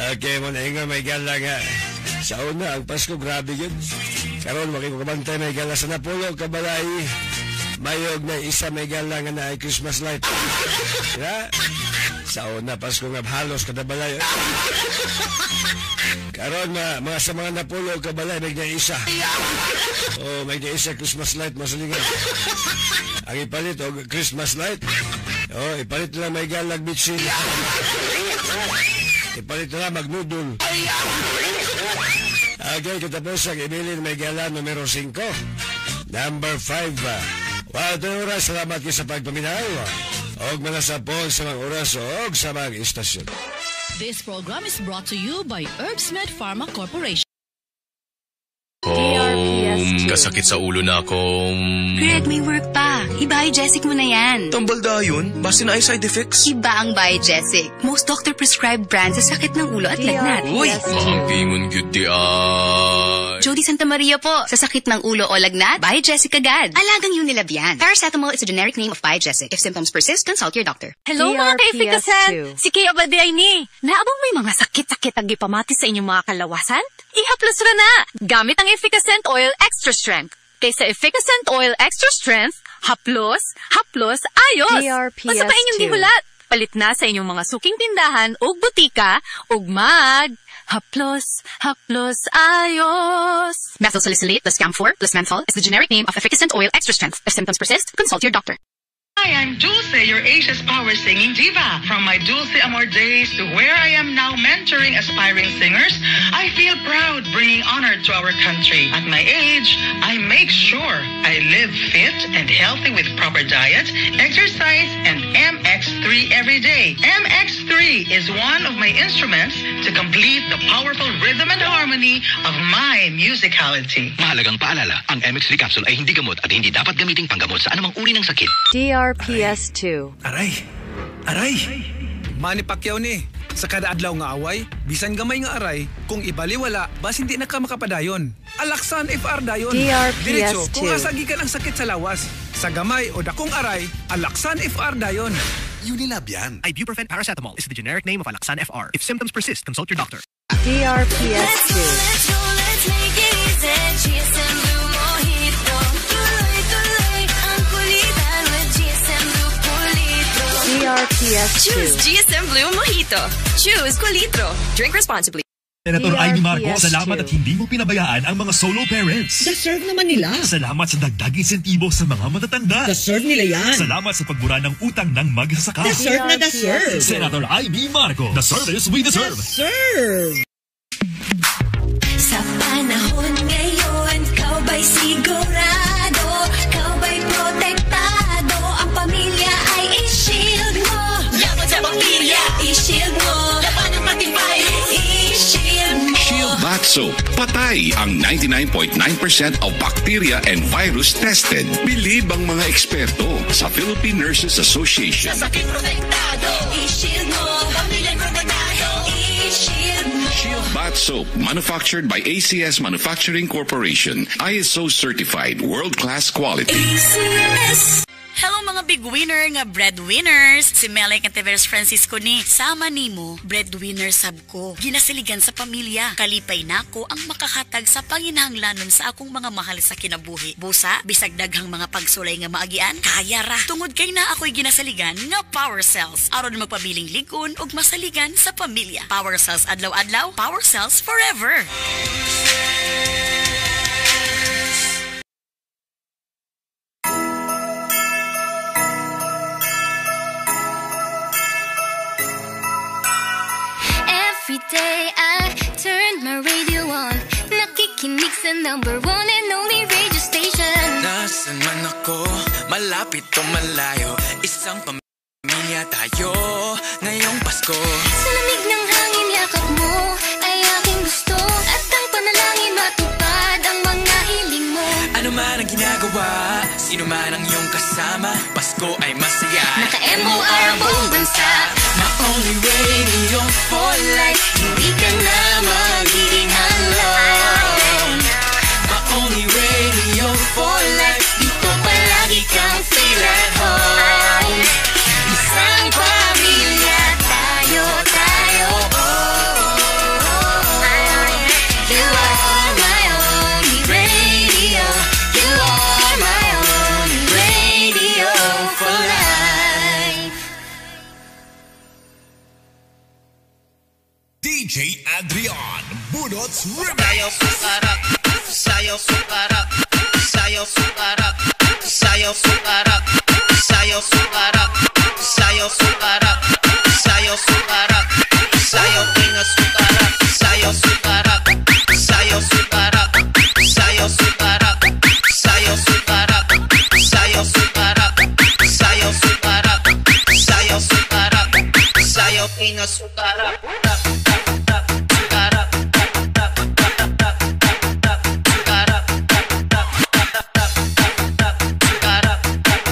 Okay mo na nga may gala nga. Sa una, ang Pasko, grabe yun. Karon makikabantay may gala sa Napulo, Kabalay. Mayog na isa may gala nga na ay Christmas light. Ya? Sa una, Pasko nga halos kadabalay. Karon mga sa mga Napulo, Kabalay, may na isa. Oh, may na isa Christmas light, masalingan. Ang ipalit, Christmas light. Oh, ipalit lang may galag bitsin. Ipalit na magnudol. Okay, katapos ang Emilin may gala numero 5. Number 5. Wow, oras. Salamat kayo sa pagpaminaw. Og manasapol sa mga oras og sa mga istasyon. This program is brought to you by Herbsmed Pharma Corporation. Kasakit sa ulo na akong... Greg, may work pa. I-Biogesic mo na yan. Tambal dayon? Basta na ay side effects? Iba ang Biogesic. Most doctor-prescribed brand sa sakit ng ulo at lagnat. Uy, maangkingon gyud di ay. Jody Santa Maria po. Sa sakit ng ulo o lagnat, Biogesic agad. Alagang Unilab yan. Paracetamol is a generic name of Biogesic. If symptoms persist, consult your doctor. Hello mga ka-efficasan! Si Kay Abaday ni. Naabang may mga sakit-sakit ang gipamati sa inyong mga kalawasan? Ihaplos ra na! Gamit ang Efficacent Oil Extra Strength. Kaysa Efficacent Oil Extra Strength, haplos, ayos! Basta pa inyong gihulat. Palit na sa inyong mga suking tindahan o butika o haplos, ayos! Methyl salicylate plus camphor plus menthol is the generic name of Efficacent Oil Extra Strength. If symptoms persist, consult your doctor. Hi, I'm Dulce, your Asia's power singing diva. From my Dulce Amor days to where I am now mentoring aspiring singers, I feel proud bringing honor to our country. At my age, I make sure I live fit and healthy with proper diet, exercise, and MX3 every day. MX3 is one of my instruments to complete the powerful rhythm and harmony of my musicality. Mahalagang paalala, ang MX3 capsule ay hindi gamot at hindi dapat gamiting panggamot sa anumang uri ng sakit. PS2. Aray! Manny Pacquiao ni. Sa kada adlaw nga away, bisan gamay nga aray, kung ibaliwala, bas hindi na ka makapadayon. Alaksan FR dayon. Diretso, kung asagikan ang sakit sa lawas. Sa gamay o dakong aray, Alaksan FR dayon. Unilab yan. Ibuprofen paracetamol is the generic name of Alaksan FR. If symptoms persist, consult your doctor. DRPS2. Let's make it easy. GSM Blue Mojito. Tuloy-tuloy ang kulitan with GSM Blue Kulitro. DRPS2. Choose GSM Blue Mojito. Choose Kulitro. Drink responsibly. Senator Amy Marco, salamat at hindi mo pinabayaan ang mga solo parents. Deserve naman nila. Salamat sa dagdag insentibo sa mga matatanda. Deserve nila yan. Salamat sa pagbura ng utang ng magsasaka. Deserve na deserve. Senator Amy Marco, the service we deserve. Deserve. Sa panahon ngayon, kau ba'y sigurado? Kau ba'y protektado? Ang pamilya ay i-shield mo. Laban sa bakterya, i-shield mo. Laban ng matibay, i-shield mo. Shield Bath Soap. Patay ang 99.9% of bacteria and virus tested. Bilib ang mga eksperto sa Philippine Nurses Association. Sa sakit protektado, i-shield mo. Pamilya protektado, i-shield mo. Shield Bath Soap, manufactured by ACS Manufacturing Corporation. ISO certified, world-class quality. ACS. Hello mga big winner nga breadwinners. Si Melay Cantiveros Francisco ni. Sama nimo, breadwinner sab ko. Ginasiligan sa pamilya. Kalipay nako ang makahatag sa panginahanglanon sa akong mga mahal sa kinabuhi. Busa, bisag daghang mga pagsulay nga maagian, kaya ra. Tungod kay na ako'y ginasaligan nga Power Cells. Aron magpabiling ligon ug masaligan sa pamilya. Power Cells adlaw-adlaw, Power Cells forever. Every day I turn my radio on. Nakikinig sa number 1 and only radio station. Nasaan man ako, malapit o malayo, isang pamilya tayo ngayong Pasko. Sa lamig ng hangin, yakap mo ay aking gusto. At ang panalangin matupad ang mga hiling mo. Ano man ang ginagawa, sino man ang iyong kasama, Pasko ay masaya. Naka-MOR buong bansa. My only radio for life. Hindi ka na magiging alone. My only radio for life. Dito palagi kang feel at home. Isang pamilya tayo, oh. DJ Adrian Budots Remix. Sayaw sukarap, sayaw sukarap, sayaw sukarap, sayaw sukarap, sayaw sukarap, sayaw sukarap, sayaw sukarap, sayaw pinasukarap, sayaw sukarap, sayaw sukarap, sayaw sukarap, sayaw sukarap, sayaw sukarap, sayaw sukarap, sayaw sukarap, sayaw pinasukarap.